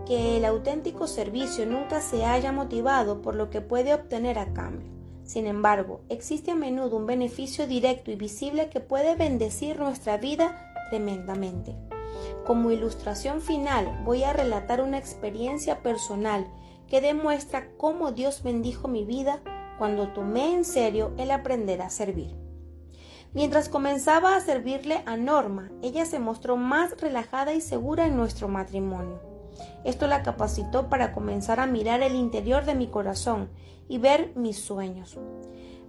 que el auténtico servicio nunca se haya motivado por lo que puede obtener a cambio. Sin embargo, existe a menudo un beneficio directo y visible que puede bendecir nuestra vida tremendamente. Como ilustración final, voy a relatar una experiencia personal que demuestra cómo Dios bendijo mi vida cuando tomé en serio el aprender a servir. Mientras comenzaba a servirle a Norma, ella se mostró más relajada y segura en nuestro matrimonio. Esto la capacitó para comenzar a mirar el interior de mi corazón y ver mis sueños.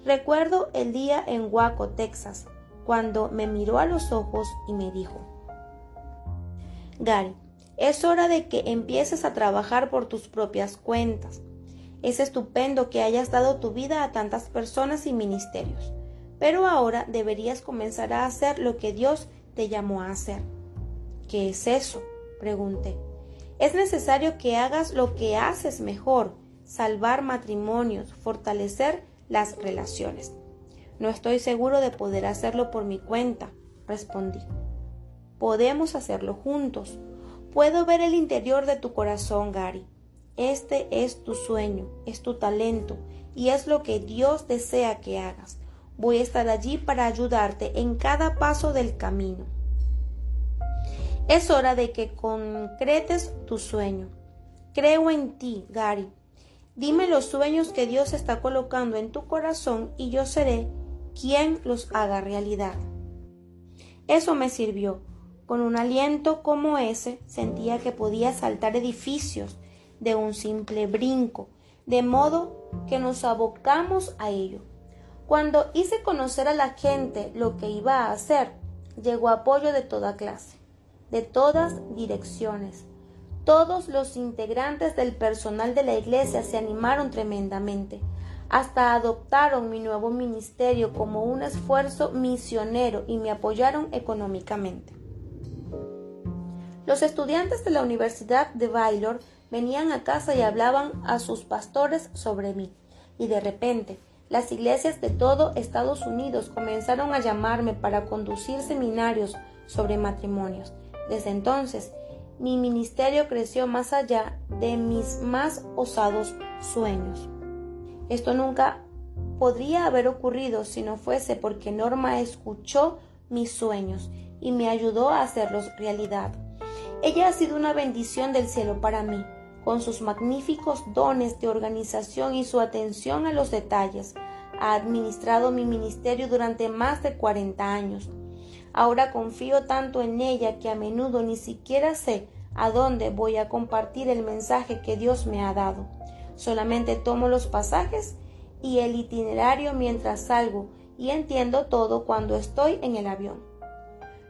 Recuerdo el día en Waco, Texas, cuando me miró a los ojos y me dijo: Gary, es hora de que empieces a trabajar por tus propias cuentas. Es estupendo que hayas dado tu vida a tantas personas y ministerios, pero ahora deberías comenzar a hacer lo que Dios te llamó a hacer. ¿Qué es eso?, pregunté. Es necesario que hagas lo que haces mejor: salvar matrimonios, fortalecer las relaciones. No estoy seguro de poder hacerlo por mi cuenta, respondí. Podemos hacerlo juntos. Puedo ver el interior de tu corazón, Gary. Este es tu sueño, es tu talento y es lo que Dios desea que hagas. Voy a estar allí para ayudarte en cada paso del camino. Es hora de que concretes tu sueño. Creo en ti, Gary. Dime los sueños que Dios está colocando en tu corazón y yo seré quien los haga realidad. Eso me sirvió. Con un aliento como ese, sentía que podía saltar edificios de un simple brinco, de modo que nos abocamos a ello. Cuando hice conocer a la gente lo que iba a hacer, llegó apoyo de toda clase, de todas direcciones. Todos los integrantes del personal de la iglesia se animaron tremendamente. Hasta adoptaron mi nuevo ministerio como un esfuerzo misionero y me apoyaron económicamente. Los estudiantes de la Universidad de Baylor venían a casa y hablaban a sus pastores sobre mí. Y de repente, las iglesias de todo Estados Unidos comenzaron a llamarme para conducir seminarios sobre matrimonios. Desde entonces, mi ministerio creció más allá de mis más osados sueños. Esto nunca podría haber ocurrido si no fuese porque Norma escuchó mis sueños y me ayudó a hacerlos realidad. Ella ha sido una bendición del cielo para mí, con sus magníficos dones de organización y su atención a los detalles. Ha administrado mi ministerio durante más de 40 años. Ahora confío tanto en ella que a menudo ni siquiera sé a dónde voy a compartir el mensaje que Dios me ha dado. Solamente tomo los pasajes y el itinerario mientras salgo y entiendo todo cuando estoy en el avión.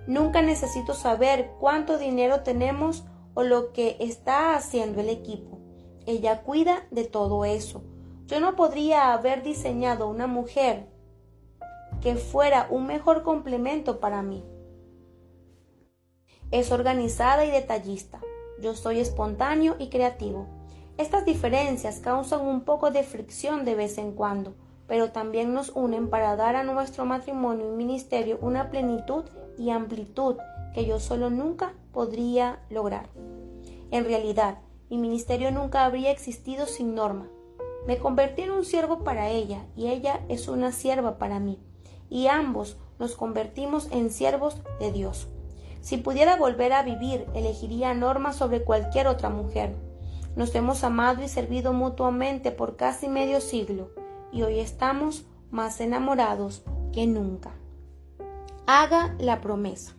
Nunca necesito saber cuánto dinero tenemos o lo que está haciendo el equipo. Ella cuida de todo eso. Yo no podría haber diseñado una mujer que fuera un mejor complemento para mí. Es organizada y detallista. Yo soy espontáneo y creativo. Estas diferencias causan un poco de fricción de vez en cuando, pero también nos unen para dar a nuestro matrimonio y ministerio una plenitud y amplitud que yo solo nunca podría lograr. En realidad, mi ministerio nunca habría existido sin Norma. Me convertí en un siervo para ella y ella es una sierva para mí, y ambos nos convertimos en siervos de Dios. Si pudiera volver a vivir, elegiría a Norma sobre cualquier otra mujer. Nos hemos amado y servido mutuamente por casi medio siglo, y hoy estamos más enamorados que nunca. Haga la promesa.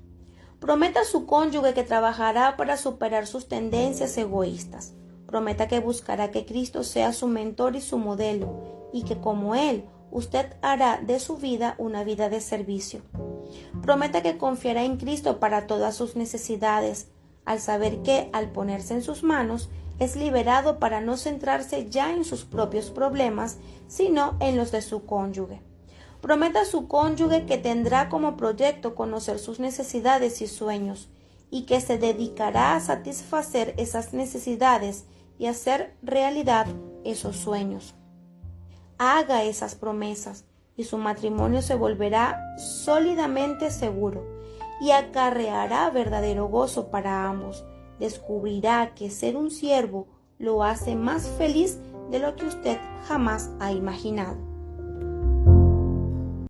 Prometa a su cónyuge que trabajará para superar sus tendencias egoístas. Prometa que buscará que Cristo sea su mentor y su modelo, y que como Él, usted hará de su vida una vida de servicio. Prometa que confiará en Cristo para todas sus necesidades, al saber que, al ponerse en sus manos, es liberado para no centrarse ya en sus propios problemas, sino en los de su cónyuge. Prometa a su cónyuge que tendrá como proyecto conocer sus necesidades y sueños, y que se dedicará a satisfacer esas necesidades y hacer realidad esos sueños. Haga esas promesas, y su matrimonio se volverá sólidamente seguro, y acarreará verdadero gozo para ambos. Descubrirá que ser un siervo lo hace más feliz de lo que usted jamás ha imaginado.